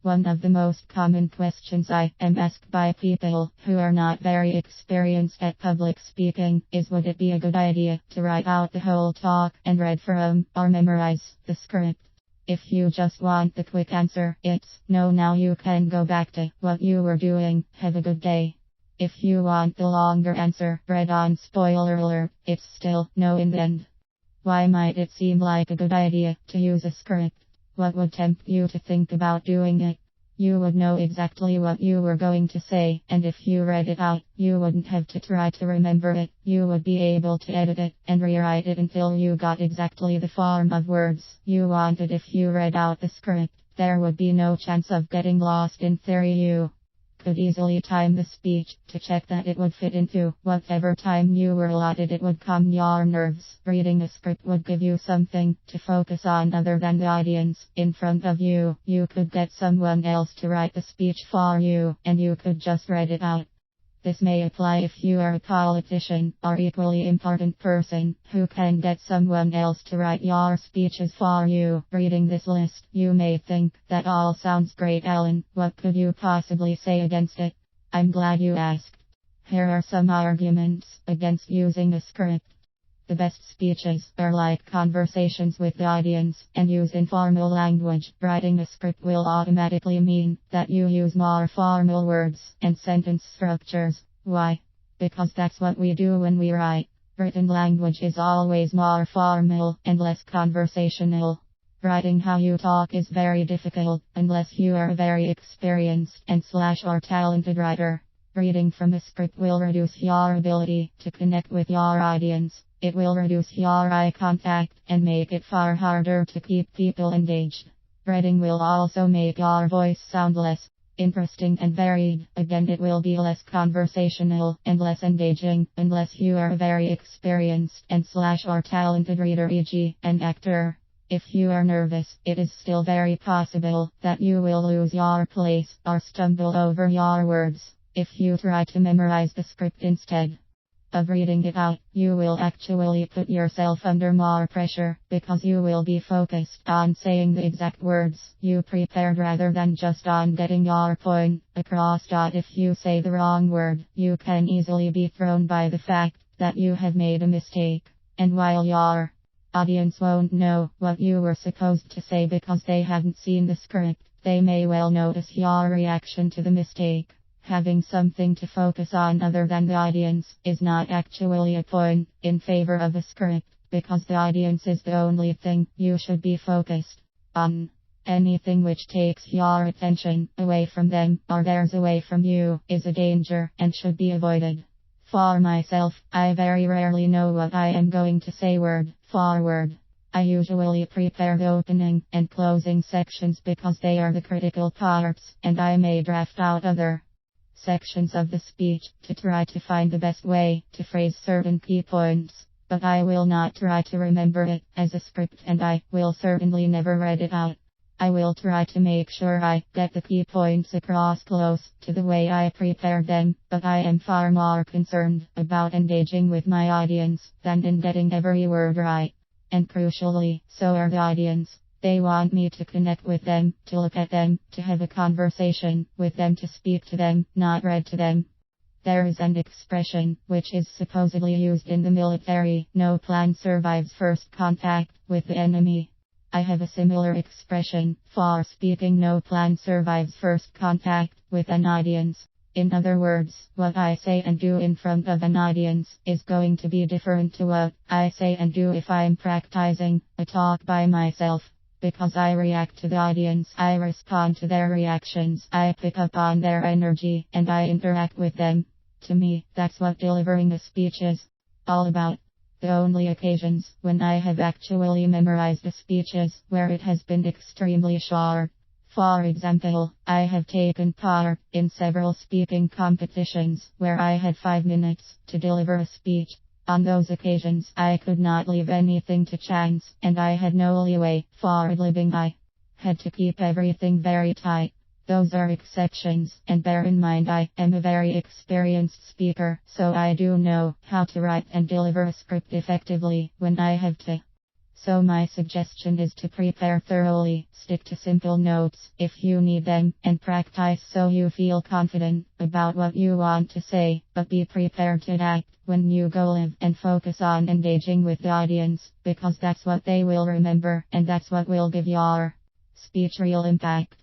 One of the most common questions I am asked by people who are not very experienced at public speaking is, would it be a good idea to write out the whole talk and read from or memorize the script? If you just want the quick answer, it's no. Now you can go back to what you were doing. Have a good day. If you want the longer answer, read on. Spoiler alert, it's still no in the end. Why might it seem like a good idea to use a script? What would tempt you to think about doing it? You would know exactly what you were going to say, and if you read it out, you wouldn't have to try to remember it. You would be able to edit it and rewrite it until you got exactly the form of words you wanted. If you read out the script, there would be no chance of getting lost. In theory, you could easily time the speech to check that it would fit into whatever time you were allotted. It would calm your nerves. Reading a script would give you something to focus on other than the audience in front of you. You could get someone else to write the speech for you, and you could just read it out. This may apply if you are a politician or equally important person who can get someone else to write your speeches for you. Reading this list, you may think that all sounds great, Alan. What could you possibly say against it? I'm glad you asked. Here are some arguments against using a script. The best speeches are like conversations with the audience and use informal language. Writing a script will automatically mean that you use more formal words and sentence structures. Why? Because that's what we do when we write. Written language is always more formal and less conversational. Writing how you talk is very difficult unless you are a very experienced and or talented writer. Reading from a script will reduce your ability to connect with your audience. It will reduce your eye contact and make it far harder to keep people engaged. Reading will also make your voice sound less interesting and varied. Again, it will be less conversational and less engaging unless you are a very experienced and or talented reader, e.g., an actor. If you are nervous, it is still very possible that you will lose your place or stumble over your words. If you try to memorize the script instead of reading it out, you will actually put yourself under more pressure because you will be focused on saying the exact words you prepared rather than just on getting your point across. If you say the wrong word, you can easily be thrown by the fact that you have made a mistake. And while your audience won't know what you were supposed to say because they haven't seen the script, they may well notice your reaction to the mistake. Having something to focus on other than the audience is not actually a point in favor of a script, because the audience is the only thing you should be focused on. Anything which takes your attention away from them or theirs away from you is a danger and should be avoided. For myself, I very rarely know what I am going to say word for word. I usually prepare the opening and closing sections because they are the critical parts, and I may draft out other sections of the speech to try to find the best way to phrase certain key points, but I will not try to remember it as a script, and I will certainly never read it out. I will try to make sure I get the key points across close to the way I prepared them, but I am far more concerned about engaging with my audience than in getting every word right. And crucially, so are the audience. They want me to connect with them, to look at them, to have a conversation with them, to speak to them, not read to them. There is an expression, which is supposedly used in the military: no plan survives first contact with the enemy. I have a similar expression for speaking: no plan survives first contact with an audience. In other words, what I say and do in front of an audience is going to be different to what I say and do if I'm practicing a talk by myself. Because I react to the audience, I respond to their reactions, I pick up on their energy, and I interact with them. To me, that's what delivering a speech is all about. The only occasions when I have actually memorized a speech is where it has been extremely short. For example, I have taken part in several speaking competitions where I had 5 minutes to deliver a speech. On those occasions, I could not leave anything to chance, and I had no leeway for living. I had to keep everything very tight. Those are exceptions, and bear in mind I am a very experienced speaker, so I do know how to write and deliver a script effectively when I have to. So my suggestion is to prepare thoroughly, stick to simple notes if you need them, and practice so you feel confident about what you want to say, but be prepared to act when you go live and focus on engaging with the audience, because that's what they will remember and that's what will give your speech real impact.